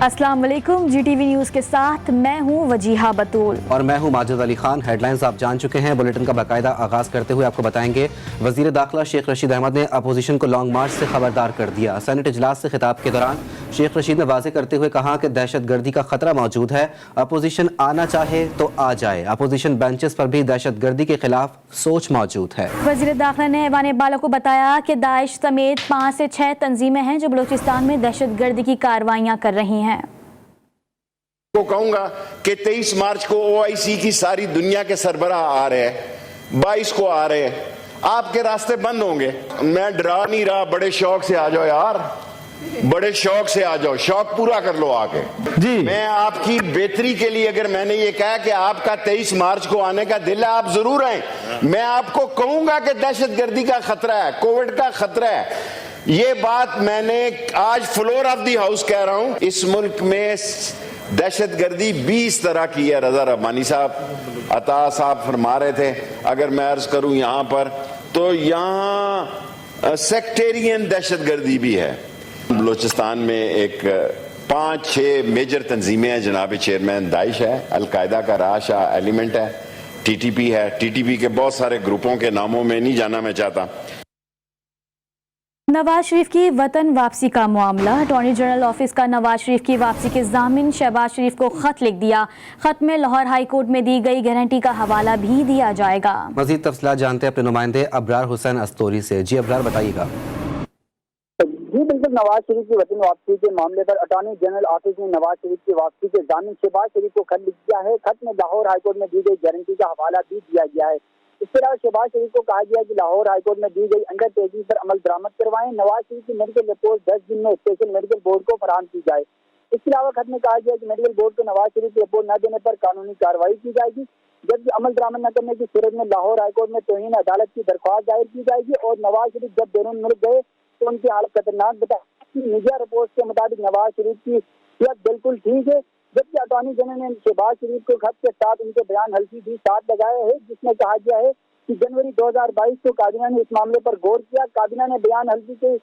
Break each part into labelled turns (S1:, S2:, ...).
S1: अस्सलाम वालेकुम। GTV news के साथ मैं हूँ वजीहा बतूल
S2: और मैं हूँ माजिद अली खान। हेडलाइंस आप जान चुके हैं। बुलेटिन का बाकायदा आगाज करते हुए आपको बताएंगे, वजीर दाखिला शेख रशीद अहमद ने अपोजिशन को लॉन्ग मार्च से खबरदार कर दिया। सेनेट इजलास से खिताब के दौरान शेख रशीद ने वाजे करते हुए कहा कि दहशतगर्दी का खतरा मौजूद है, अपोजिशन आना चाहे तो आ जाए। अपोजिशन बेंचेस पर भी दहशतगर्दी के खिलाफ सोच मौजूद है।
S1: वजीर दाखिला ने ऐवान बाला को बताया कि दाइश समेत 5 से 6 तंजीमें हैं जो बलूचिस्तान में दहशतगर्दी की कार्रवाइयाँ कर रही हैं।
S3: को कहूंगा कि 23 मार्च को OIC की सारी दुनिया के सरबराह आ रहे हैं, 22 को आ रहे हैं, आपके रास्ते बंद होंगे। मैं डरा नहीं रहा, बड़े शौक से आ जाओ यार, बड़े शौक से आ जाओ, शौक पूरा कर लो आके जी। मैं आपकी बेहतरी के लिए, अगर मैंने ये कहा कि आपका 23 मार्च को आने का दिल है, आप जरूर आए। मैं आपको कहूंगा कि दहशतगर्दी का खतरा है, कोविड का खतरा है। ये बात मैंने आज फ्लोर ऑफ दी हाउस कह रहा हूं। इस मुल्क में दहशतगर्दी 20 तरह की है। रजा रब्बानी साहब, अता साहब फरमा रहे थे, अगर मैं अर्ज करूं यहां पर, तो यहां सेक्टेरियन दहशतगर्दी भी है। बलूचिस्तान में एक 5-6 मेजर तंजीमें हैं जनाब चेयरमैन। दाइश है, अलकायदा का राशा एलिमेंट है, TTP है। TTP के बहुत सारे ग्रुपों के नामों में नहीं जाना मैं चाहता।
S1: नवाज शरीफ की वतन वापसी का मामला। अटॉर्नी जनरल ऑफिस का नवाज शरीफ की वापसी के जामिन शहबाज शरीफ को खत लिख दिया। खत में लाहौर हाई कोर्ट में दी गई गारंटी का हवाला भी दिया जाएगा।
S2: मजीद तफसीलात जानते हैं अपने नुमाइंदे अबरार हुसैन अस्तोरी से। जी अबरार, बताइएगा।
S4: जी बिल्कुल, नवाज शरीफ की वतन वापसी के मामले पर अटॉर्नी जनरल ऑफिस ने नवाज शरीफ की वापसी के जामिन शहबाज शरीफ को खत लिख दिया है। खत में लाहौर हाईकोर्ट में दी गई गारंटी का हवाला भी दिया गया है। इसके अलावा शहबाज शरीफ को कहा गया कि लाहौर हाईकोर्ट में दी गई अंडरटेकिंग पर अमल दरामद करवाएं। नवाज शरीफ की मेडिकल रिपोर्ट 10 दिन में स्पेशल मेडिकल बोर्ड को फराहम की जाए। इसके अलावा खत में कहा गया कि मेडिकल बोर्ड को नवाज शरीफ की रिपोर्ट न देने पर कानूनी कार्रवाई की जाएगी, जबकि अमल दरामद न करने की सूरत में लाहौर हाईकोर्ट में तौहीन अदालत की दरख्वास्त दायर की जाएगी। और नवाज शरीफ जब बैरून मुल्क गए तो उनकी हालत खतरनाक बताई। मीडिया रिपोर्ट के मुताबिक नवाज शरीफ की सेहत बिल्कुल ठीक है, जबकि अटॉर्नी जनरल ने शहबाज शरीफ को खत के साथ उनके बयान हल्की भी साथ लगाया है, जिसमें कहा गया है कि जनवरी 2022 को काबीना ने इस मामले पर गौर किया। काबीना ने बयान हल्की के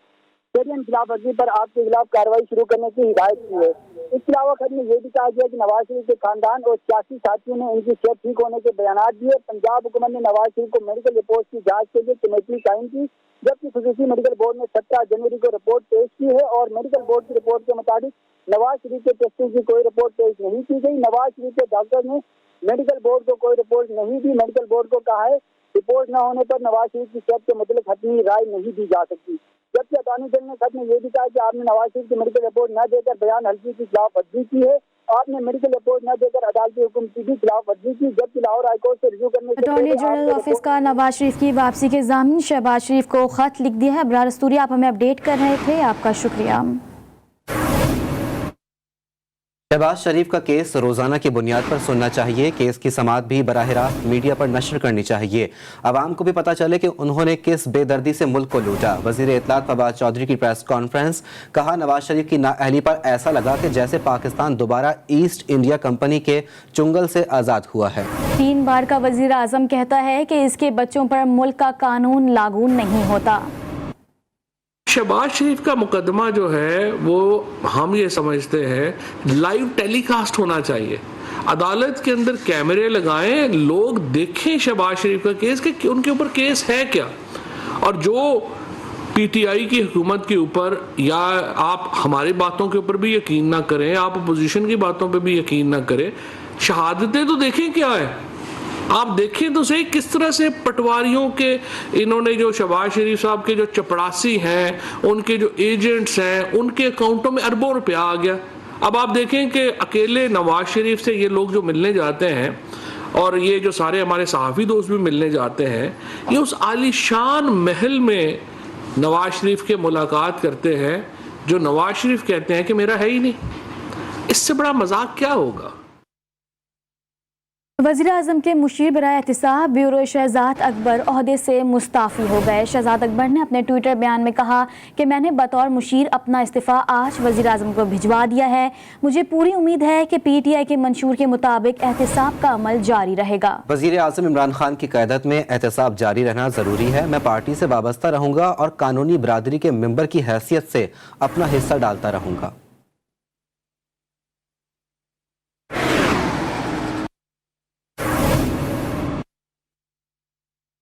S4: शरियत खिलाफ वर्जी पर आपके खिलाफ कार्रवाई शुरू करने की हिदायत की है। इसके अलावा खत में यह भी कहा गया कि नवाज शरीफ के खानदान और सियासी साथियों ने उनकी सेहत ठीक होने के बयान दिए। पंजाब हुकूमत ने नवाज शरीफ को मेडिकल रिपोर्ट की जांच के लिए कमेटी कायम की, जबकि खुसूसी मेडिकल बोर्ड ने 17 जनवरी को रिपोर्ट पेश की है। और मेडिकल बोर्ड की रिपोर्ट के मुताबिक नवाज शरीफ के टेस्टिंग की कोई रिपोर्ट पेश नहीं की गई। नवाज शरीफ के डॉक्टर ने मेडिकल बोर्ड को कोई रिपोर्ट नहीं दी। मेडिकल बोर्ड को कहा है रिपोर्ट न होने पर नवाज शरीफ की सेहत के मुताबिक हतमी राय नहीं दी जा सकती। जबकि अटॉर्नी जनरल ने खत में यह भी कहा कि आपने नवाज शरीफ की मेडिकल रिपोर्ट न देकर बयान हल्की की खिलाफ वर्जी की है। आपने मेडिकल रिपोर्ट न देकर अदालती हुक्म की भी खिलाफ वर्जी की, जबकि लाहौर हाईकोर्ट से रिव्यू करने से
S1: अटॉर्नी जनरल ऑफिस का नवाज शरीफ की वापसी के जामिन शहबाज शरीफ को खत लिख दिया है। अबरार अस्तूरी, आप हमें अपडेट कर रहे थे, आपका शुक्रिया।
S2: शहबाज शरीफ का केस रोजाना की बुनियाद पर सुनना चाहिए। केस की समाअत भी बराह रास्त मीडिया पर नशर करनी चाहिए। आवाम को भी पता चले कि उन्होंने किस बेदर्दी से मुल्क को लूटा। वजीर इत्तलात फवाद चौधरी की प्रेस कॉन्फ्रेंस। कहा, नवाज शरीफ की नाअहली पर ऐसा लगा कि जैसे पाकिस्तान दोबारा ईस्ट इंडिया कंपनी के चुंगल से आज़ाद हुआ है।
S1: 3 बार का वजीर आजम कहता है कि इसके बच्चों पर मुल्क का कानून लागू नहीं होता।
S5: शहबाज शरीफ का मुकदमा जो है वो हम ये समझते हैं लाइव टेलीकास्ट होना चाहिए। अदालत के अंदर कैमरे लगाएं, लोग देखें शहबाज शरीफ का केस कि उनके ऊपर केस है क्या। और जो PTI की हुकूमत के ऊपर, या आप हमारी बातों के ऊपर भी यकीन ना करें, आप अपोजिशन की बातों पर भी यकीन ना करें, शहादतें तो देखें क्या है। आप देखें तो सही किस तरह से पटवारियों के इन्होंने जो शहबाज शरीफ साहब के जो चपड़ासी हैं, उनके जो एजेंट्स हैं, उनके अकाउंटों में अरबों रुपया आ गया। अब आप देखें कि अकेले नवाज शरीफ से ये लोग जो मिलने जाते हैं, और ये जो सारे हमारे सहाफ़ी दोस्त भी मिलने जाते हैं, ये उस आलीशान महल में नवाज शरीफ के मुलाकात करते हैं जो नवाज शरीफ कहते हैं कि मेरा है ही नहीं। इससे बड़ा मजाक क्या होगा।
S1: वज़ीर आज़म के मुशीर बराए एहतिसाब ब्यूरो शहजाद अकबर ओहदे से मुस्ताफ़ी हो गए। शहजाद अकबर ने अपने ट्विटर बयान में कहा कि मैंने बतौर मुशीर अपना इस्तीफ़ा आज वज़ीर आज़म को भिजवा दिया है। मुझे पूरी उम्मीद है कि PTI के मंशूर के मुताबिक एहतिसाब का अमल जारी रहेगा।
S2: वज़ीर आज़म इमरान खान की क़यादत में एहतिसाब जारी रहना ज़रूरी है। मैं पार्टी से वाबस्ता रहूँगा और कानूनी बरादरी के मेंबर की हैसियत से अपना हिस्सा डालता रहूँगा।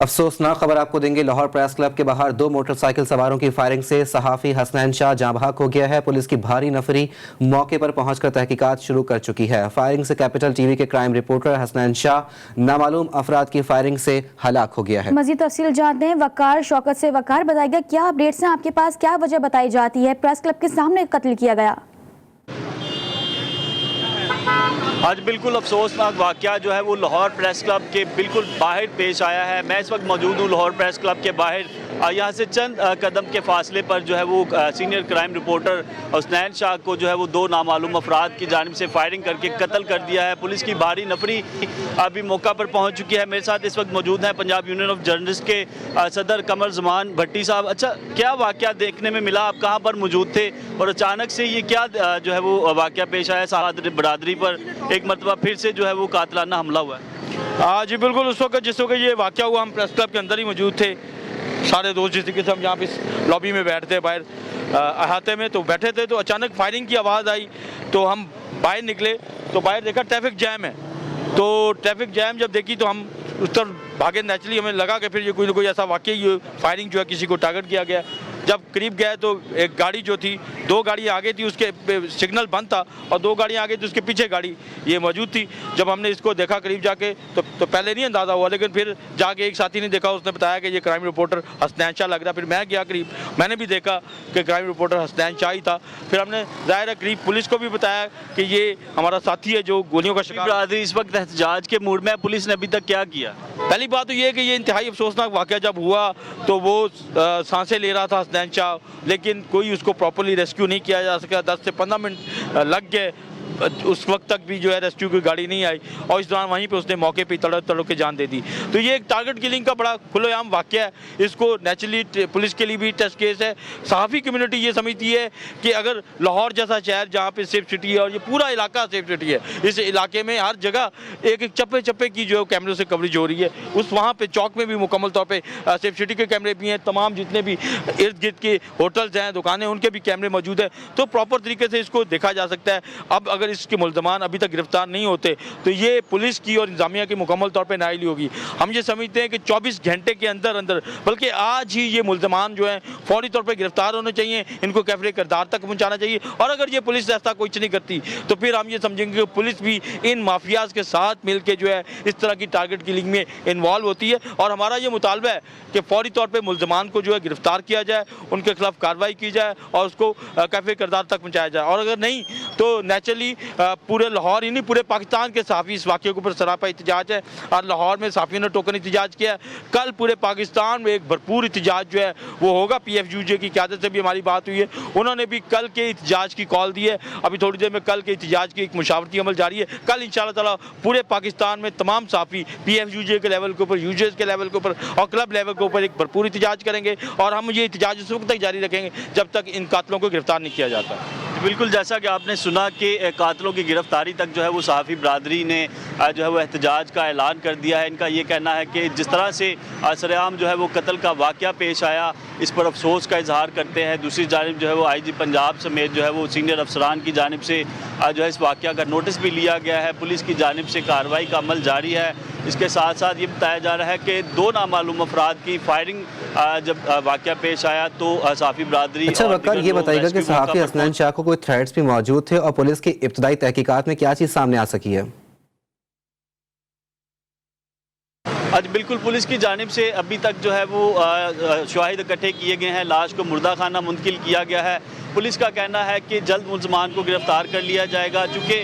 S2: अफसोसनाक खबर आपको देंगे। लाहौर प्रेस क्लब के बाहर 2 मोटरसाइकिल सवारों की फायरिंग से सहाफ़ी हसनैन शाह जाँ बहक हो गया है। पुलिस की भारी नफरी मौके पर पहुंचकर तहकीकात शुरू कर चुकी है। फायरिंग से कैपिटल टीवी के क्राइम रिपोर्टर हसनैन शाह नामालूम अफराद की फायरिंग से हलाक हो गया है।
S1: मजीद तफसील जानते हैं वकार शौकत से। वकार, बताइएगा क्या अपडेट्स हैं आपके पास, क्या वजह बताई जाती है प्रेस क्लब के सामने कत्ल किया गया?
S6: आज बिल्कुल अफसोसनाक वाक़या जो है वो लाहौर प्रेस क्लब के बिल्कुल बाहर पेश आया है। मैं इस वक्त मौजूद हूँ लाहौर प्रेस क्लब के बाहर। यहाँ से चंद कदम के फासले पर जो है वो senior crime reporter Hasnain Shah को जो है वो 2 नामालूम अफराद की जानिब से फायरिंग करके कत्ल कर दिया है। पुलिस की भारी नफरी अभी मौका पर पहुँच चुकी है। मेरे साथ इस वक्त मौजूद हैं पंजाब यूनियन ऑफ जर्नलिस्ट के सदर कमर जमान भट्टी साहब। अच्छा, क्या वाक़या देखने में मिला, आप कहाँ पर मौजूद थे और अचानक से ये क्या जो है वो वाक़या पेश आया? साहब बरादरी पर एक मरतबा फिर से जो है वो कातलाना हमला हुआ है।
S7: हाँ जी बिल्कुल, उस वक्त जिस वक्त ये वाक़या हुआ हम प्रेस क्लब के अंदर ही मौजूद थे। सारे दोस्त जिस तरीके से हम यहाँ पे लॉबी में बैठते बाहर अहाते में तो बैठे थे, तो अचानक फायरिंग की आवाज़ आई तो हम बाहर निकले तो बाहर देखा ट्रैफिक जैम है। तो ट्रैफिक जैम जब देखी तो हम उस तरफ भागे। नेचुरली हमें लगा कि फिर ये कोई ना कोई ऐसा वाक़या ही फायरिंग जो है किसी को टारगेट किया गया। जब करीब गए तो एक गाड़ी जो थी, 2 गाड़ी आगे थी, उसके सिग्नल बंद था और 2 गाड़ियाँ आगे थी, उसके पीछे गाड़ी ये मौजूद थी। जब हमने इसको देखा करीब जाके तो पहले नहीं अंदाज़ा हुआ, लेकिन फिर जाके एक साथी ने देखा, उसने बताया कि ये क्राइम रिपोर्टर हसनैन शाह लग रहा। फिर मैं गया करीब, मैंने भी देखा कि क्राइम रिपोर्टर हसनैन शाह ही था। फिर हमने ज़ाहिर है करीब पुलिस को भी बताया कि ये हमारा साथी है जो गोलियों का शिकार।
S6: बरादरी इस वक्त एहतजाज के मूड में, पुलिस ने अभी तक क्या किया?
S7: पहली बात तो ये है कि ये इंतहाई अफसोसनाक वाक़या जब हुआ तो वो सांसें ले रहा था हसनैन शाह, लेकिन कोई उसको प्रॉपर्ली रेस्क्यू नहीं किया जा सका। 10 से 15 मिनट लग गए, उस वक्त तक भी जो है रेस्क्यू की गाड़ी नहीं आई और इस दौरान वहीं पे उसने मौके पे तड़प के जान दे दी। तो ये एक टारगेट किलिंग का बड़ा खुलेआम वाक़या है। इसको नेचुरली पुलिस के लिए भी टेस्ट केस है। सहाफ़ी कम्युनिटी ये समझती है कि अगर लाहौर जैसा शहर जहाँ पे सेफ सिटी है और ये पूरा इलाका सेफ सिटी है, इस इलाके में हर जगह एक एक चप्पे चप्पे की जो कैमरे से कवरेज हो रही है, उस वहाँ पे चौक में भी मुकम्मल तौर पे सेफ सिटी के कैमरे भी हैं। तमाम जितने भी इर्द गिर्द के होटल्स हैं, दुकानें, उनके भी कैमरे मौजूद हैं। तो प्रॉपर तरीके से इसको देखा जा सकता है। अब अगर इसके मुल्ज़मान अभी तक गिरफ्तार नहीं होते तो ये पुलिस की और इंतजामिया की मुकम्मल तौर पे नाअहली होगी। हम ये समझते हैं कि 24 घंटे के अंदर अंदर, बल्कि आज ही ये मुल्ज़मान जो हैं फौरी तौर पे गिरफ्तार होने चाहिए, इनको कैफरे किरदार तक पहुँचाना चाहिए। और अगर ये पुलिस ऐसा कुछ नहीं करती तो फिर हम ये समझेंगे कि पुलिस भी इन माफियाज़ के साथ मिल के जो है इस तरह की टारगेट किलिंग में इन्वॉल्व होती है। और हमारा ये मुतालबा है कि फौरी तौर पर मुल्ज़मान को जो है गिरफ्तार किया जाए, उनके खिलाफ कार्रवाई की जाए और उसको कैफरे किरदार तक पहुँचाया जाए। और अगर नहीं तो नेचुरली पूरे लाहौर ही नहीं पूरे पाकिस्तान के सहाफ़ी इस वाक़े के ऊपर सरापा एहतजाज है। और लाहौर में सहाफ़ियों ने टोकन एहतजाज किया है। कल पूरे पाकिस्तान में एक भरपूर एहतजाज जो है वो होगा। PFUJ की क़यादत से भी हमारी बात हुई है, उन्होंने भी कल के एहतजाज की कॉल दी है। अभी थोड़ी देर में कल के एहतजाज की एक मुशावरती अमल जारी है। कल इंशाअल्लाह ताला पूरे पाकिस्तान में तमाम सहाफ़ी PFUJ के लेवल के ऊपर, यूजेस के लेवल के ऊपर और क्लब लेवल के ऊपर एक भरपूर एहतजाज करेंगे। और हम ये एहतजाज उस वक्त तक जारी रखेंगे जब तक इन कातलों को गिरफ्तार नहीं किया जाता।
S6: बिल्कुल, जैसा कि आपने सुना कि कातलों की गिरफ्तारी तक जो है वो सहाफ़ी बरादरी ने जो है वो एहतजाज का ऐलान कर दिया है। इनका ये कहना है कि जिस तरह से सरेआम जो है वो कत्ल का वाक़या पेश आया, इस पर अफसोस का इजहार करते हैं। दूसरी जानिब जो है वो IG पंजाब समेत जो है वो सीनियर अफसरान की जानिब से जो है इस वाक़या का नोटिस भी लिया गया है। पुलिस की जानिब से कार्रवाई का अमल जारी है। इसके साथ साथ ये बताया जा रहा है कि 2 नामालूम अफराद की फायरिंग जब वाक़या पेश आया तो सहाफ़ी बरादरी।
S2: अच्छा वकार, ये बताइएगा कि सहाफ़ी हसनैन शाह को कोई थ्रेट्स भी मौजूद थे और पुलिस की इब्तदाई तहकीकात में क्या चीज़ सामने आ सकी है?
S6: आज बिल्कुल पुलिस की जानिब से अभी तक जो है वो शवाहिद इकट्ठे किए गए हैं। लाश को मुर्दा खाना मुंतकिल किया गया है। पुलिस का कहना है कि जल्द मुल्ज़मान को गिरफ्तार कर लिया जाएगा। चूँकि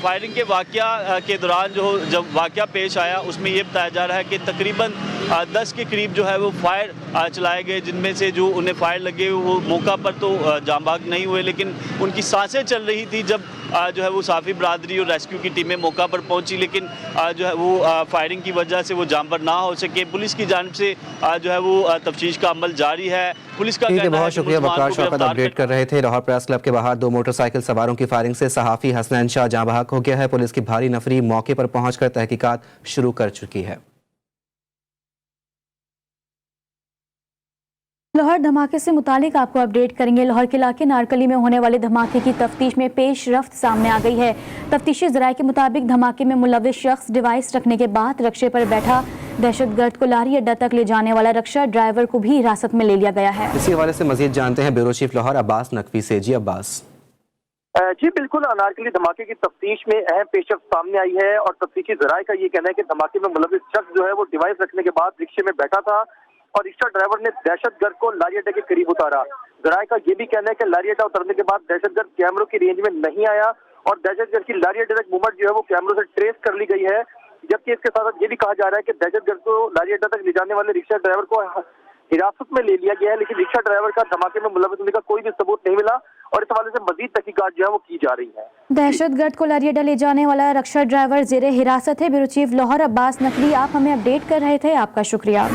S6: फायरिंग के वाक़या के दौरान जब वाक़या पेश आया उसमें ये बताया जा रहा है कि तकरीबन 10 के करीब जो है वो फायर चलाए गए, जिनमें से जो उन्हें फायर लगे वो मौका पर तो जांबाग नहीं हुए, लेकिन उनकी सांसें चल रही थी जब जो है वो सहाफ़ी बरादरी और रेस्क्यू की टीमें मौका पर पहुंची। लेकिन जो है वो फायरिंग की वजह से वो जांबर ना हो सके। पुलिस की जानिब से जो है वो तफ्तीश का अमल जारी है। पुलिस का कहना है
S2: बहुत शुक्रिया वकार शौकत, अपडेट कर रहे थे। लाहौर प्रेस क्लब के बाहर 2 मोटरसाइकिल सवारों की फायरिंग से सहाफ़ी हसनैन शाह जाँ बहक हो गया है। पुलिस की भारी नफरी मौके पर पहुंचकर तहकीकात शुरू कर चुकी है।
S1: लाहौर धमाके से मुतालिक आपको अपडेट करेंगे। लाहौर के इलाके नारकली में होने वाले धमाके की तफ्तीश में पेश रफ्त सामने आ गई है। तफ्तीशी ज़राए के मुताबिक धमाके में मुलव्विस शख्स डिवाइस रखने के बाद रक्शे पर बैठा दहशतगर्द को लारी अड्डा तक ले जाने वाला रक्षा ड्राइवर को भी हिरासत में ले लिया गया है।
S2: इसी हवाले से मजीद जानते हैं ब्यूरो चीफ लाहौर अब्बास नकवी से। जी अब्बास।
S8: जी बिल्कुल, अनारकली धमाके की तफ्तीश में अहम पेशरफ्त सामने आई है और तफ्तीशी जराये का ये कहना है कि धमाके में मुलविस शख्स जो है वो डिवाइस रखने के बाद रिक्शे में बैठा था और रिक्शा ड्राइवर ने दहशतगर्द को लारी अड्डे के करीब उतारा। जराये का ये भी कहना है कि लारी अड्डा उतरने के बाद दहशतगर्द कैमरों की रेंज में नहीं आया और दहशतगर्द की लारी अड्डे तक मूवमेंट जो है वो कैमरों से ट्रेस कर ली गई है। जबकि इसके साथ ये भी कहा जा रहा है कि दहशतगर्द को लारी अड्डा तक ले जाने वाले रिक्शा ड्राइवर को हिरासत में ले लिया गया है, लेकिन रिक्शा ड्राइवर का धमाके में मुलविस होने का कोई भी सबूत नहीं मिला और इस हवाले से मजीद तहकीकात जो है वो की जा रही है।
S1: दहशतगर्द को लारी अड्डा ले जाने वाला रक्षा ड्राइवर जेरे हिरासत है। ब्यूरो चीफ लाहौर अब्बास नकवी, आप हमें अपडेट कर रहे थे, आपका शुक्रिया।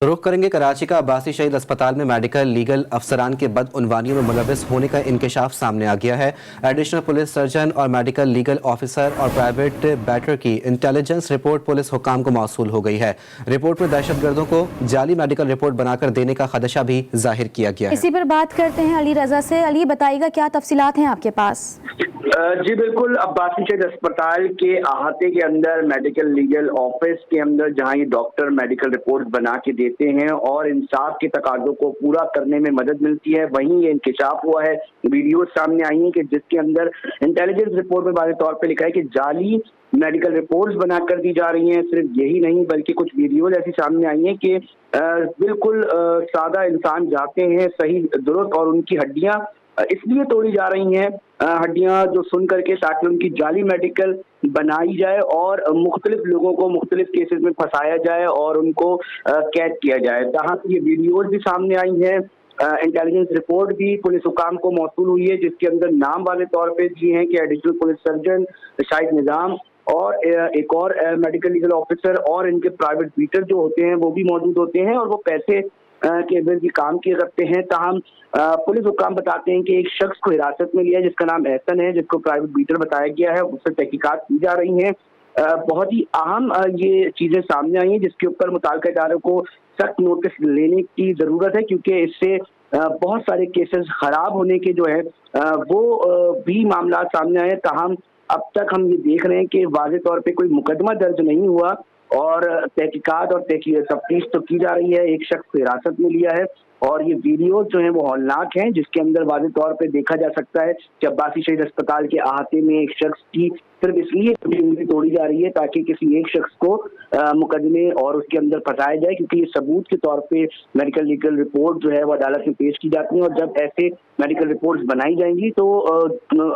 S2: रुख करेंगे कराची का अब्बासी शहीद अस्पताल में मेडिकल लीगल अफसरान के बदउनवानियों में मुलविस होने का इंकशाफ सामने आ गया है। एडिशनल पुलिस सर्जन और मेडिकल लीगल ऑफिसर और प्राइवेट बैटर की इंटेलिजेंस रिपोर्ट पुलिस हुकाम को मौसूल हो गई है। रिपोर्ट में दहशतगर्दों को जाली मेडिकल रिपोर्ट बनाकर देने का खदशा भी जाहिर किया गया है।
S1: इसी पर बात करते हैं अली रजा से। अली बताइएगा क्या तफसीलात हैं आपके पास?
S9: जी बिल्कुल, अब्बासी शहीद अस्पताल के अहाते के अंदर मेडिकल लीगल ऑफिस के अंदर जहां ये डॉक्टर मेडिकल रिपोर्ट बना के देते हैं और इंसाफ के तकाज़ों को पूरा करने में मदद मिलती है, वहीं ये इंकशाफ हुआ है, वीडियो सामने आई है कि जिसके अंदर इंटेलिजेंस रिपोर्ट में वाज़ेह तौर पे लिखा है कि जाली मेडिकल रिपोर्ट्स बनाकर दी जा रही हैं। सिर्फ यही नहीं बल्कि कुछ वीडियोज ऐसी सामने आई हैं कि बिल्कुल सादा इंसान जाते हैं सही दुरुस्त और उनकी हड्डियां इसलिए तोड़ी जा रही हैं, हड्डियां जो सुन करके, ताकि उनकी जाली मेडिकल बनाई जाए और मुख्तलिफ लोगों को मुख्तलिफ केसेस में फंसाया जाए और उनको कैद किया जाए। जहाँ ये वीडियोज भी सामने आई हैं, इंटेलिजेंस रिपोर्ट भी पुलिस हुकाम को मौसूल हुई है, जिसके अंदर नाम वाले तौर पे दिए हैं कि एडिशनल पुलिस सर्जन शाहिद निज़ाम और एक और मेडिकल लीगल ऑफिसर और इनके प्राइवेट बीटर जो होते हैं वो भी मौजूद होते हैं और वो पैसे के एवज भी काम किए करते हैं। ताहम पुलिस हुकाम बताते हैं कि एक शख्स को हिरासत में लिया जिसका नाम एहसन है, जिसको प्राइवेट बीटर बताया गया है, उससे तहकीकात की जा रही हैं। बहुत ही अहम ये चीजें सामने आई हैं जिसके ऊपर मुताल्लिका इदारों को सख्त नोटिस लेने की जरूरत है, क्योंकि इससे बहुत सारे केसेस खराब होने के जो है वो भी मामला सामने आए। ताहम अब तक हम ये देख रहे हैं कि वाज़ेह तौर पे कोई मुकदमा दर्ज नहीं हुआ और तहकीकात और तफ्तीश तो की जा रही है। एक शख्स को हिरासत में लिया है और ये वीडियो जो है वो हौलनाक हैं, जिसके अंदर वाज़ेह तौर पे देखा जा सकता है कि अब्बासी शहीद अस्पताल के अहाते में एक शख्स की सिर्फ इसलिए उंगली तोड़ी जा रही है ताकि किसी एक शख्स को मुकदमे और उसके अंदर फंसाया जाए, क्योंकि ये सबूत के तौर पे मेडिकल लीगल रिपोर्ट जो है वो अदालत में पेश की जाती है और जब ऐसे मेडिकल रिपोर्ट्स बनाई जाएंगी तो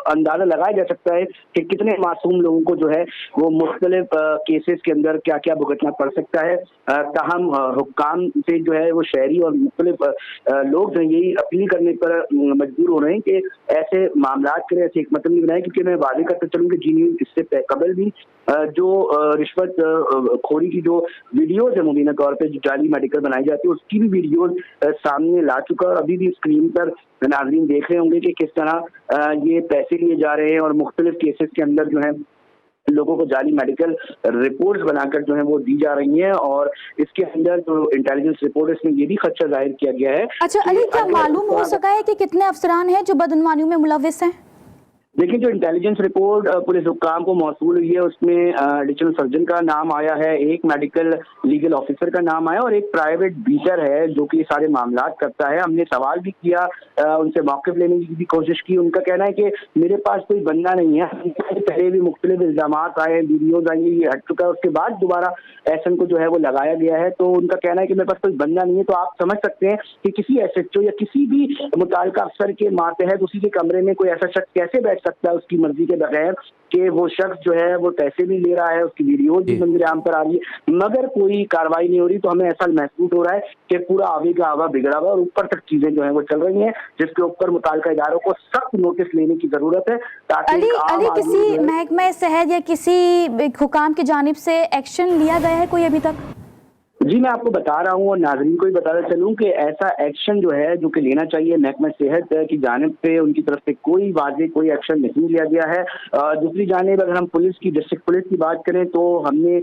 S9: अंदाजा लगाया जा सकता है कि कितने मासूम लोगों को जो है वो मुख्तलिफ केसेस के अंदर क्या क्या भुगतना पड़ सकता है। ताहम हुक्काम से जो है वो शहरी और मुख्तलिफ लोग जो यही अपील करने पर मजबूर हो रहे हैं कि ऐसे मामला करें, ऐसे हिकमत नहीं बनाए, क्योंकि मैं वादे करता चलूँ कि जी इससे कबल भी जो रिश्वत खोरी की जो वीडियोज है मुबीना तौर पे जो जाली मेडिकल बनाई जाती है उसकी भी वीडियोज सामने ला चुका है और अभी भी स्क्रीन पर नाज़रीन देख रहे होंगे कि किस तरह ये पैसे लिए जा रहे हैं और मुख्तलिफ केसेस के अंदर जो है लोगों को जाली मेडिकल रिपोर्ट्स बनाकर जो है वो दी जा रही हैं और इसके अंदर जो इंटेलिजेंस रिपोर्ट है इसमें ये भी खदशा जाहिर किया गया है।
S1: अच्छा अली, क्या मालूम हो सका है कि कितने अफसरान हैं जो बदउनवानियों में मुलविस हैं?
S9: देखिए, जो इंटेलिजेंस रिपोर्ट पुलिस हुक्काम को मौसूल हुई है उसमें एडिशनल सर्जन का नाम आया है, एक मेडिकल लीगल ऑफिसर का नाम आया और एक प्राइवेट बीटर है जो कि सारे मामला करता है। हमने सवाल भी किया, उनसे मौक़िफ़ लेने की भी कोशिश की। उनका कहना है कि मेरे पास कोई बंदा नहीं है, पहले भी मुख्तलिफ इल्ज़ाम आए, वीडियोज आई, ये हट चुका है, उसके बाद दोबारा एहसन को जो है वो लगाया गया है। तो उनका कहना है कि मेरे पास कोई बंदा नहीं है। तो आप समझ सकते हैं कि किसी SHO या किसी भी मुताल्लिका अफसर के मातहत उसी के कमरे में कोई ऐसा शख्स कैसे बैठ सकता है उसकी मर्जी के बगैर कि वो शख्स जो है वो पैसे भी ले रहा है, उसकी वीडियोज भी मंजर आम पर आ रही है, मगर कोई कार्रवाई नहीं हो रही। तो हमें ऐसा महसूस हो रहा है कि पूरा आगे का आवा बिगड़ा हुआ और ऊपर तक चीजें जो है वो चल रही हैं, जिसके ऊपर मुताल्लिका इदारों को सख्त नोटिस लेने की जरूरत है ताकि
S1: अली किसी महकमा सेहत या किसी हुकाम की जानिब से एक्शन लिया गया है कोई अभी तक?
S9: जी, मैं आपको बता रहा हूँ और नाज़रीन को भी बताता चलूँ कि ऐसा एक्शन जो है जो कि लेना चाहिए महकमा सेहत की जानिब से, उनकी तरफ से कोई वाज़ेह कोई एक्शन नहीं लिया गया है। दूसरी जानिब अगर हम पुलिस की, डिस्ट्रिक्ट पुलिस की बात करें तो हमने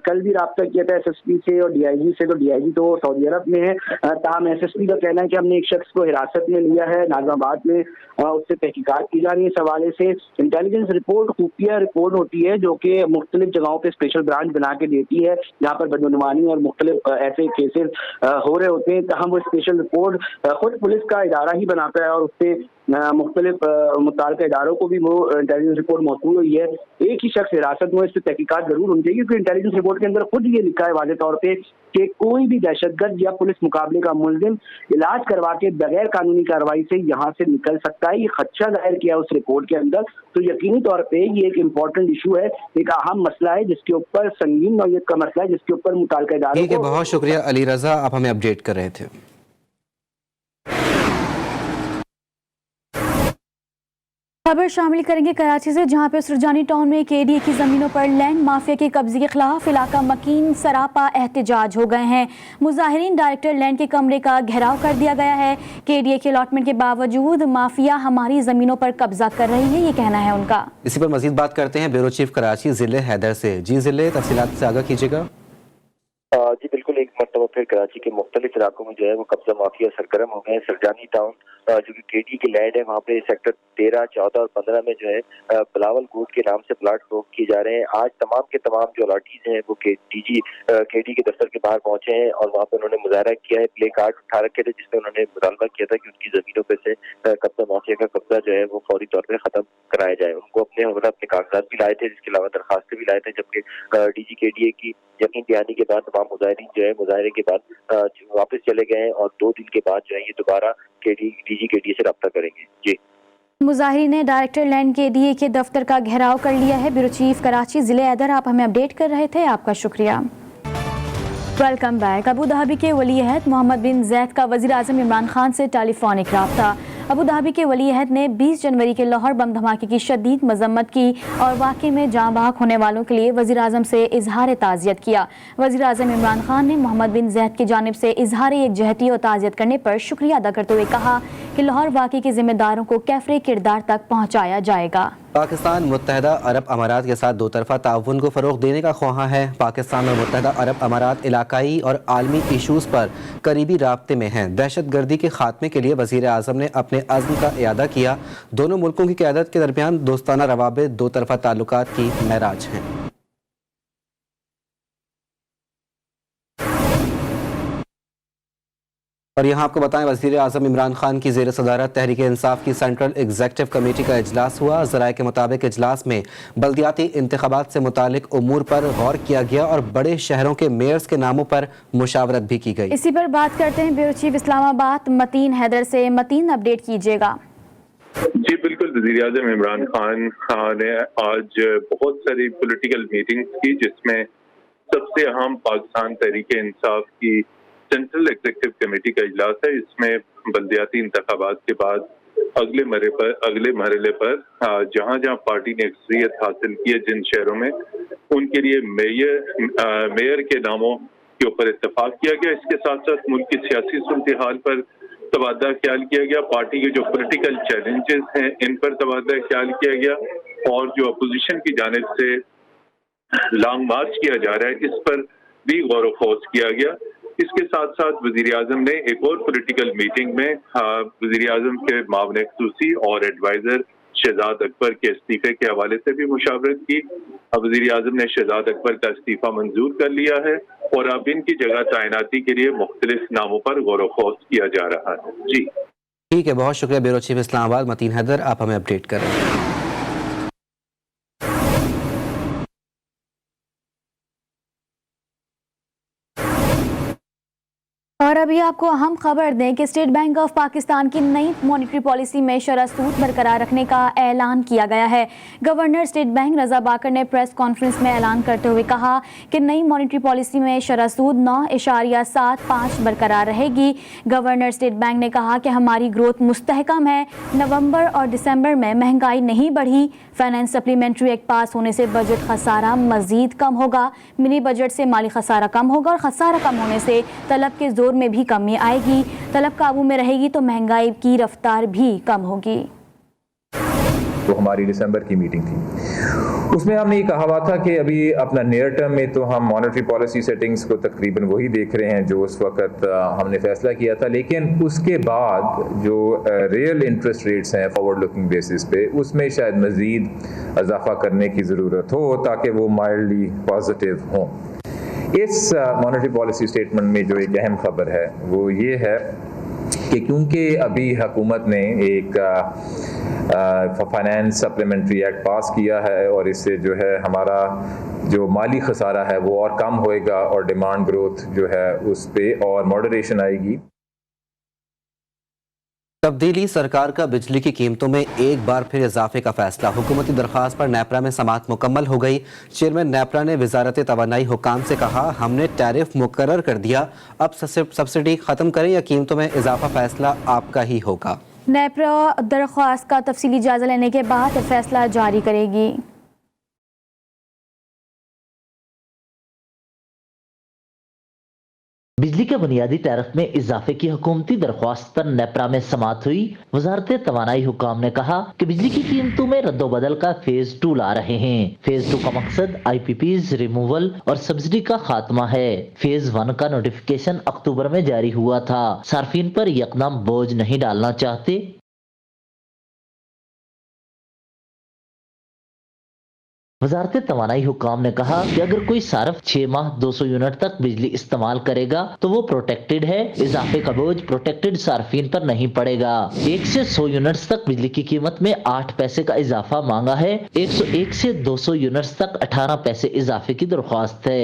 S9: कल भी राब्ता किया था एसएसपी से और डीआईजी से। तो डीआईजी तो सऊदी अरब में है, ताहम एसएसपी का कहना है कि हमने एक शख्स को हिरासत में लिया है नाज़िमाबाद में, उससे तहकीकात की जा रही है। इस हवाले से इंटेलिजेंस रिपोर्ट, खुफिया रिपोर्ट होती है जो कि मुख्तलिफ जगहों पर स्पेशल ब्रांच बना के देती है जहाँ पर बदगुमानी और मुख्तलिफ ऐसे केसेस हो रहे होते हैं। हम वो स्पेशल रिपोर्ट खुद पुलिस का इदारा ही बनाता है और उससे मुख्तलिफ मुताल्लिका इदारों को भी वो इंटेलिजेंस रिपोर्ट मौसूल हुई है। एक ही शख्स हिरासत में, इस पर तहकीकात जरूर होनी चाहिए, क्योंकि इंटेलिजेंस रिपोर्ट के अंदर खुद ये लिखा है वाज़ेह तौर पे कि कोई भी दहशतगर्द या पुलिस मुकाबले का मुलजिम इलाज करवा के बगैर कानूनी कार्रवाई से यहाँ से निकल सकता है। ये खदशा जाहिर किया उस रिपोर्ट के अंदर। तो यकीनी तौर पे ये एक इम्पोर्टेंट इशू है, एक अहम मसला है जिसके ऊपर, संगीन नौयत का मसला है जिसके ऊपर मुताल्लिका इदारों
S2: ठीक है,
S9: को।
S2: बहुत शुक्रिया अली रजा, आप हमें अपडेट कर रहे थे।
S1: खबर शामिल करेंगे कराची से, जहां पे सुरजानी टाउन में केडीए की जमीनों पर लैंड माफिया के कब्जे के खिलाफ इलाका मकीन सरापा एहतजाज हो गए हैं। मुजाहिरीन डायरेक्टर लैंड के कमरे का घेराव कर दिया गया है। केडीए के अलॉटमेंट के बावजूद माफिया हमारी जमीनों पर कब्जा कर रही है, ये कहना है उनका।
S2: इसी पर मजीद बात करते हैं ब्यूरो चीफ कराची जिले हैदर से। जी जिले तफसीलात से आगाह कीजिएगा।
S10: जी बिल्कुल, एक मरतबा फिर कराची के मुख्तलिफ इलाकों में जो है वो कब्जा माफिया सरगर्म हो गए हैं। सरजानी टाउन जो कि केडी की लैंड है, वहाँ पे सेक्टर 13, 14 और 15 में जो है बिलावल गोट के नाम से प्लाट फरोख्त किए जा रहे हैं। आज तमाम के तमाम जो अलॉटीज हैं वो केडी के दफ्तर के बाहर पहुंचे हैं और वहाँ पे उन्होंने मुजाहरा किया है। प्ले कार्ड उठा रखे थे जिसमें उन्होंने मुतालबा किया था कि उनकी जमीनों पे से कब्जा माफिया का कब्जा जो है वो फौरी तौर पर खत्म कराया जाए। उनको अपने कागजात भी लाए थे, जिसके अलावा दरखास्तें भी लाए थे, जबकि डीजी केडीए की यकीन दहानी के बाद तमाम मुजाहिरीन जो है मुजाहरे के बाद वापस चले गए हैं और 2 दिन के बाद जो है ये दोबारा डीजी केडीए से रब्ता करेंगे। जी,
S1: मुजाहिरीन ने डायरेक्टर लैंड केडीए के दफ्तर का घेराव कर लिया है। ब्यूरो चीफ कराची जिले हैदर, आप हमें अपडेट कर रहे थे, आपका शुक्रिया। Welcome back. अबू धाबी के वली अहद मोहम्मद बिन जैद का वज़ीर आज़म इमरान खान से टेलीफोनिक रब्ता। अबू धाबी के वली अहद ने 20 जनवरी के लाहौर बम धमाके की शदीद मजम्मत की और वाक़े में जाँ बहक होने वालों के लिए वज़ीर आज़म से इजहार ताज़ियत किया। वज़ीर आज़म इमरान खान ने मोहम्मद बिन जैद की जानिब से इजहार एकजहती और ताज़ियत करने पर शुक्रिया अदा करते हुए कहा कि लाहौर वाक़े के जिम्मेदारों को कैफरे किरदार तक पहुँचाया जाएगा।
S2: पाकिस्तान मुत्तहदा अरब अमारात के साथ दो तरफा ताउन को फ़रोग़ देने का ख्वाहां है। पाकिस्तान और मुत्तहदा अरब अमारात इलाकाई और आलमी इशूज़ पर करीबी राब्ते में हैं। दहशत गर्दी के खात्मे के लिए वज़ीर आज़म ने अपने अज़्म का इयादा किया। दोनों मुल्कों की क़यादत के दरमियान दोस्ताना रवाबित दो तरफा ताल्लुकात की महराज हैं। और यहाँ आपको बताएं, वज़ीर आज़म इमरान खान की ज़ेर सदारत तहरीक इंसाफ की सेंट्रल एग्जीक्यूटिव कमेटी का इजलास हुआ। ज़राए के मुताबिक इजलास में बल्दियाती इंतखाबात से मुतालिक उमूर पर गौर किया गया और बड़े शहरों के मेयर्स के नामों पर मुशावरत भी की गई।
S1: इसी पर बात करते हैं ब्यूरो चीफ इस्लामाबाद मतीन हैदर से। मतीन, अपडेट कीजिएगा।
S11: जी बिल्कुल, वज़ीर आज़म इमरान खान ने आज बहुत सारी पॉलिटिकल मीटिंग्स की, जिसमें सबसे अहम पाकिस्तान तहरीक इंसाफ की सेंट्रल एग्जीक्यूटिव कमेटी का इजलास है। इसमें बल्दियाती इंतखाबात के बाद अगले मरहले पर जहां जहां पार्टी ने अक्सरियत हासिल की है जिन शहरों में, उनके लिए मेयर के नामों के ऊपर इत्तेफाक किया गया। इसके साथ साथ मुल्क की सियासी सूरत हाल पर तबादला ख्याल किया गया। पार्टी के जो पॉलिटिकल चैलेंजेस हैं इन पर तबादला ख्याल किया गया और जो अपोजिशन की जानिब से लॉन्ग मार्च किया जा रहा है इस पर भी गौर व फौज किया गया। इसके साथ साथ वज़ीर आज़म ने एक और पॉलिटिकल मीटिंग में वज़ीर आज़म के मामले खसूसी और एडवाइजर शहजाद अकबर के इस्तीफे के हवाले से भी मुशावरत की। वज़ीर आज़म ने शहजाद अकबर का इस्तीफा मंजूर कर लिया है और अब इनकी जगह तैनाती के लिए मुख्तलिफ नामों पर गौर व फौज किया जा रहा है। जी
S2: ठीक है, बहुत शुक्रिया ब्यूरो चीफ इस्लामाबाद मतीन हैदर, आप हमें अपडेट कर रहे हैं।
S1: और अभी आपको अहम खबर दें कि स्टेट बैंक ऑफ पाकिस्तान की नई मॉनेटरी पॉलिसी में शरह सूद बरकरार रखने का ऐलान किया गया है। गवर्नर स्टेट बैंक रजा बाकर ने प्रेस कॉन्फ्रेंस में ऐलान करते हुए कहा कि नई मॉनेटरी पॉलिसी में शरह सूद 9.75 बरकरार रहेगी। गवर्नर स्टेट बैंक ने कहा कि हमारी ग्रोथ मुस्तहकम है। नवंबर और दिसंबर में महंगाई नहीं बढ़ी। फाइनेंस सप्लीमेंट्री एक्ट पास होने से बजट खसारा मजीद कम होगा। मिनी बजट से माली खसारा कम होगा और खसारा कम होने से तलब के जोर में भी कमी आएगी। तलब काबू में रहेगी तो महंगाई की रफ्तार भी कम होगी।
S12: तो हमारी दिसंबर की मीटिंग थी, उसमें हमने ये कहा हुआ था कि अभी अपना नियर टर्म में तो हम मॉनेटरी पॉलिसी सेटिंग्स को तकरीबन वही देख रहे हैं जो उस वक्त हमने फैसला किया था, लेकिन उसके बाद जो रियल इंटरेस्ट रेट्स हैं फॉरवर्ड लुकिंग बेसिस पे, उसमें शायद मज़ीद इजाफा करने की ज़रूरत हो ताकि वो माइल्डली पॉजिटिव हों। इस मॉनेटरी पॉलिसी स्टेटमेंट में जो एक अहम खबर है वो ये है कि क्योंकि अभी हुकूमत ने एक फाइनेंस सप्लीमेंट्री एक्ट पास किया है और इससे जो है हमारा जो माली खसारा है वो और कम होएगा और डिमांड ग्रोथ जो है उस पे और मॉडरेशन आएगी।
S2: तब्दीली सरकार का बिजली की कीमतों में एक बार फिर इजाफे का फैसला। हुकूमती दरख्वास्त पर नेपरा में समाअत मुकम्मल हो गई। चेयरमैन नेपरा ने वजारत तवानाई हुकाम से कहा, हमने टैरिफ मुकर्रर कर दिया, अब सब्सिडी ख़त्म करें या कीमतों में इजाफा फैसला आपका ही होगा।
S1: नेपरा दरख्वास्त का तफसीली जायजा लेने के बाद फैसला जारी करेगी।
S13: बिजली के बुनियादी टैरिफ में इजाफे की हुकूमती दरख्वास्त पर नेपरा में समाअत हुई। वजारत तवानाई हुकाम ने कहा कि बिजली की कीमतों में रद्दोबदल का फेज 2 ला रहे हैं। फेज 2 का मकसद IPPs रिमूवल और सब्सिडी का खात्मा है। फेज 1 का नोटिफिकेशन अक्टूबर में जारी हुआ था। सार्फिन पर यकदम बोझ नहीं डालना चाहते। वजारत तवानाई हुकाम ने कहा कि अगर कोई सार्फ 6 माह 200 यूनिट तक बिजली इस्तेमाल करेगा तो वो प्रोटेक्टेड है। इजाफे का बोझ प्रोटेक्टेड सार्फिन पर नहीं पड़ेगा। 1 से 100 यूनिट्स तक बिजली की कीमत में 8 पैसे का इजाफा मांगा है। 101 से 200 यूनिट्स तक 18 पैसे इजाफे की दरख्वास्त है।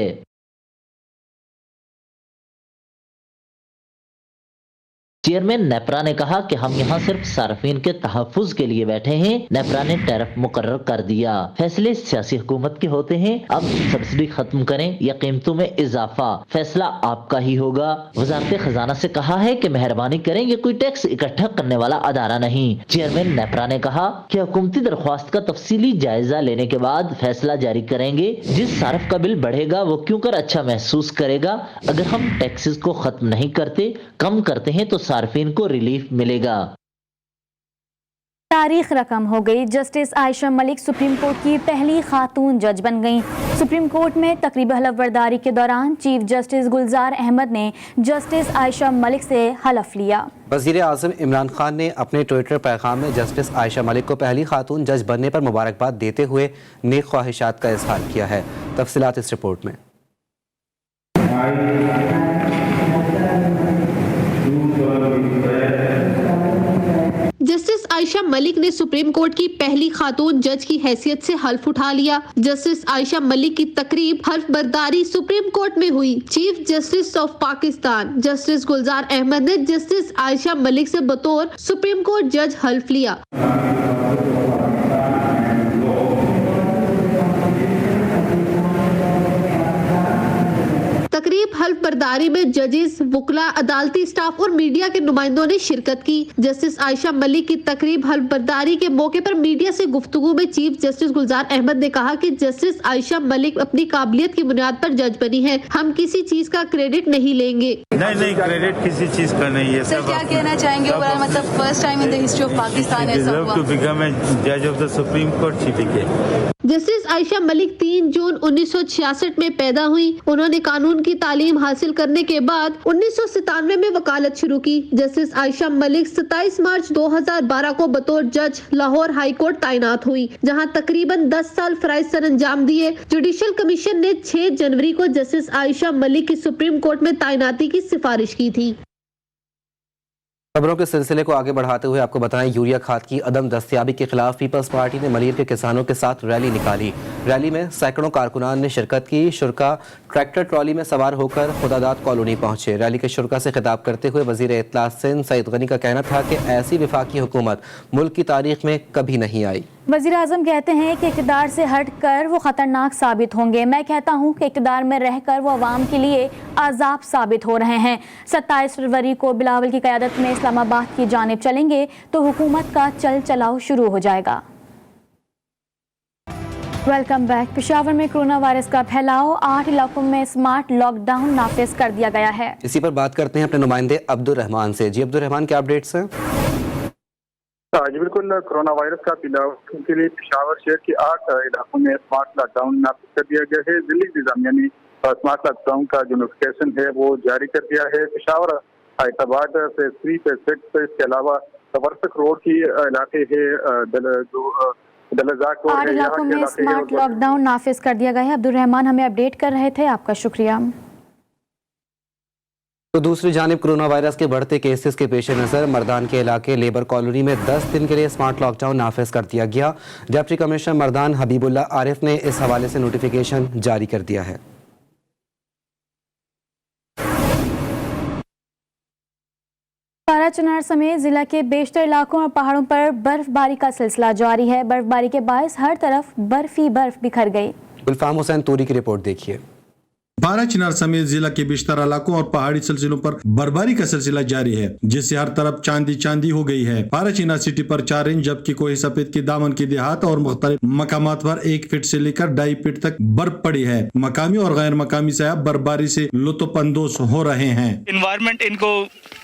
S13: चेयरमैन नेपरा ने कहा कि हम यहाँ सिर्फ सार्फिन के तहफ़्फ़ुज़ के लिए बैठे हैं। नेपरा ने टैरिफ मुकर्रर कर दिया। फैसले सियासी हुकूमत के होते हैं। अब सब्सिडी खत्म करें या कीमतों में इजाफा, फैसला आपका ही होगा। वजारत खजाना से कहा है कि मेहरबानी करें, ये कोई टैक्स इकट्ठा करने वाला अदारा नहीं। चेयरमैन नेपरा ने कहा कि हुकूमती दरख्वास्त का तफसीली जायजा लेने के बाद फैसला जारी करेंगे। जिस सार्फ का बिल बढ़ेगा वो क्यों कर अच्छा महसूस करेगा। अगर हम टैक्सेस को खत्म नहीं करते, कम करते हैं तो सार्फिन को रिलीफ मिलेगा।
S1: तारीख रकम हो गई। Justice Ayesha Malik supreme court की पहली खातून जज बन गईं। सुप्रीम कोर्ट में तकरीब हलफबरदारी के दौरान चीफ जस्टिस गुलजार अहमद ने जस्टिस आयशा मलिक से हलफ लिया।
S2: वज़ीर आज़म इमरान खान ने अपने ट्विटर पैगाम में जस्टिस आयशा मलिक को पहली खातून जज बनने पर मुबारकबाद देते हुए नेक ख्वाहिशात का इजहार किया है। तफसीलात इस रिपोर्ट में।
S14: जस्टिस आयशा मलिक ने सुप्रीम कोर्ट की पहली खातून जज की हैसियत से हल्फ उठा लिया। जस्टिस आयशा मलिक की तकरीब हल्फ बर्दारी सुप्रीम कोर्ट में हुई। Chief justice of Pakistan justice Gulzar Ahmed ने जस्टिस आयशा मलिक से बतौर सुप्रीम कोर्ट जज हल्फ लिया। तकरीब हल्फ बर्दारी में जजेस, वुकला, अदालती स्टाफ और मीडिया के नुमाइंदों ने शिरकत की। जस्टिस आयशा मलिक की तकरीब हल्फ बर्दारी के मौके पर मीडिया से गुफ्तगू में चीफ जस्टिस गुलजार अहमद ने कहा कि जस्टिस आयशा मलिक अपनी काबिलियत की बुनियाद पर जज बनी है। हम किसी चीज का क्रेडिट नहीं लेंगे।
S15: नहीं, क्रेडिट किसी चीज का नहीं है।
S16: सर, क्या कहना चाहेंगे? मतलब first time in the history of Pakistan ऐसा हुआ।
S15: टू बिकम ए जज of the supreme court chief.
S14: Justice Ayesha Malik 3 जून 1966 में पैदा हुई। उन्होंने कानून की तालीम हासिल करने के बाद 1997 में वकालत शुरू की। जस्टिस आयशा मलिक 27 मार्च 2012 को बतौर जज लाहौर हाई कोर्ट तैनात हुई, जहां तकरीबन 10 साल फराइज सर अंजाम दिए। जुडिशल कमीशन ने 6 जनवरी को जस्टिस आयशा मलिक की सुप्रीम कोर्ट में तैनाती की सिफारिश की थी।
S2: खबरों के सिलसिले को आगे बढ़ाते हुए आपको बताएं, यूरिया खाद की अदम दस्तयाबी के खिलाफ पीपल्स पार्टी ने मलीर के किसानों के साथ रैली निकाली। रैली में सैकड़ों कारकुनान ने शिरकत की। शुरका ट्रैक्टर ट्रॉली में सवार होकर खुदादाद कॉलोनी पहुंचे। रैली के शुरका से खिताब करते हुए वजीर इत्तलात सिंध सईद गनी का कहना था कि ऐसी वफाकी हुकूमत मुल्क की तारीख में कभी नहीं आई।
S1: वज़ीर आज़म कहते हैं कि इक़्तिदार से हट कर वो ख़तरनाक साबित होंगे। मैं कहता हूँ कि इक़्तिदार में रहकर वो अवाम के लिए आज़ाब साबित हो रहे हैं। 27 फरवरी को बिलावल की क़यादत में इस्लामाबाद की जानिब चलेंगे तो हुकूमत का चल चलाओ शुरू हो जाएगा। Welcome back. पेशावर में कोरोना वायरस का फैलाव, 8 इलाकों में स्मार्ट लॉकडाउन नाफिज कर दिया गया है।
S2: इसी पर बात करते हैं अपने नुमाइंदे अब्दुल रहमान से। जी अब्दुल रहमान, क्या अपडेट्स हैं?
S17: जी बिल्कुल, कोरोना वायरस का फैलाव के लिए पेशावर शहर के 8 इलाकों में स्मार्ट लॉकडाउन नाफिज कर दिया गया है। दिल्ली इंतजामिया ने स्मार्ट लॉकडाउन का जो नोटिफिकेशन है वो जारी कर दिया है। पेशावर, हैदराबाद, फेज 3, फेज 6, इसके अलावा वर्सक रोड की इलाके है,
S1: 8 इलाकों में स्मार्ट लॉकडाउन नाफिज कर दिया गया है। अब्दुल रहमान हमें अपडेट कर रहे थे, आपका शुक्रिया।
S2: तो दूसरी जानिब कोरोना वायरस के बढ़ते केसेस के पेश नज़र मर्दान के इलाके लेबर कॉलोनी में 10 दिन के लिए स्मार्ट लॉकडाउन नाफिज कर दिया गया। डिप्टी कमिश्नर मर्दान हबीबुल्ला आरिफ ने इस हवाले से नोटिफिकेशन जारी कर दिया है।
S1: पारा-चनार समेत जिला के बेशतर इलाकों और पहाड़ों पर बर्फबारी का सिलसिला जारी है। बर्फबारी के बायस हर तरफ बर्फ ही बर्फ बिखर गई।
S2: गुलफाम हुसैन तूरी की रिपोर्ट देखिए।
S18: पारा-चनार समेत जिला के बेशतर इलाकों और पहाड़ी सिलसिलों पर बर्फबारी का सिलसिला जारी है, जिससे हर तरफ चांदी चांदी हो गई है। पारा-चनार सिटी पर 4 इंच, जबकि कोही सफेद के दामन के देहात और मुख्तलिफ मकामात पर 1 फीट से लेकर 2.5 फीट तक बर्फ पड़ी है। मकामी और गैर मकामी सयाह बर्फबारी से लुत्फानंदोज हो रहे हैं।
S19: एनवायरनमेंट इनको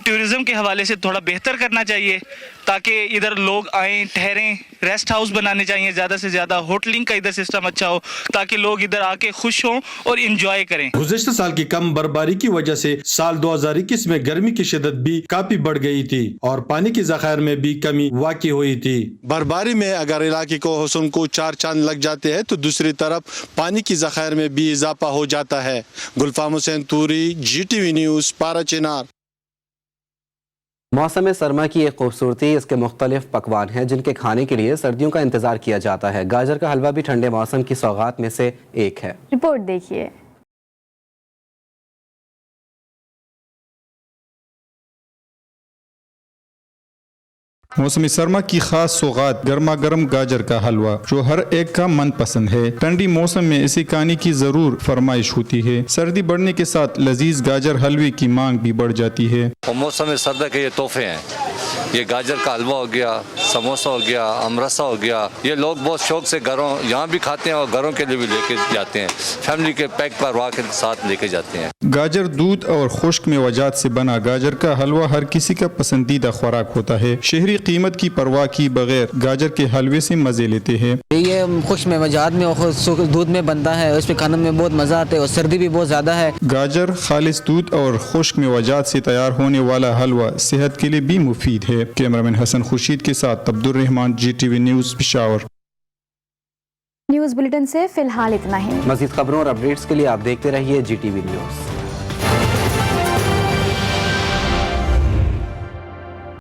S19: टूरिज्म के हवाले से थोड़ा बेहतर करना चाहिए ताकि इधर लोग आएं, ठहरें। रेस्ट हाउस बनाने चाहिए, ज्यादा से ज्यादा होटलिंग का इधर सिस्टम अच्छा हो ताकि लोग इधर आके खुश हों और इंजॉय करें।
S18: गुज़िश्ता साल की कम बर्फबारी की वजह से साल 2021 में गर्मी की शिद्दत भी काफी बढ़ गई थी और पानी के ज़खायर में भी कमी वाक़ई हुई थी।
S20: बर्फबारी में अगर इलाके को हुस्न को 4 चांद लग जाते हैं तो दूसरी तरफ पानी की ज़खायर में भी इजाफा हो जाता है। गुलफाम हुसैन तूरी, GTV न्यूज़, पारा-चनार।
S2: मौसम सरमा की एक खूबसूरती इसके मुख्तलिफ पकवान हैं जिनके खाने के लिए सर्दियों का इंतजार किया जाता है। गाजर का हलवा भी ठंडे मौसम की सौगात में से एक है।
S1: रिपोर्ट देखिए।
S21: मौसमी सरमा की खास सौगात गर्मा गर्म गाजर का हलवा, जो हर एक का मन पसंद है। ठंडी मौसम में इसी खाने की जरूर फरमाइश होती है। सर्दी बढ़ने के साथ लजीज गाजर हलवे की मांग भी बढ़ जाती है।
S22: और मौसम सर्दी के ये तोहफे हैं, ये गाजर का हलवा हो गया, समोसा हो गया, अमरसा हो गया, ये लोग बहुत शौक से घरों यहाँ भी खाते हैं और घरों के लिए भी लेके जाते हैं। फैमिली के पैक पर वाह के साथ लेके जाते हैं।
S21: गाजर दूध और खुश्क मेवाजात से बना गाजर का हलवा हर किसी का पसंदीदा खुराक होता है। शहरी कीमत की परवाह की बगैर गाजर के हलवे से मजे लेते हैं।
S23: ये खुश्क मेवाजात में और दूध में बनता है, इसमें खाने में बहुत मजा आता है और सर्दी भी बहुत ज्यादा है।
S21: गाजर खालिस दूध और खुश्क मेवाजात से तैयार होने वाला हलवा सेहत के लिए भी मुफीद है। कैमरामैन हसन खुर्शीद के साथ Abdul Rahman, GTV news, Peshawar.
S1: News bulletin से फिलहाल इतना ही।
S2: मज़ीद खबरों और अपडेट्स के लिए आप देखते रहिए GTV न्यूज़।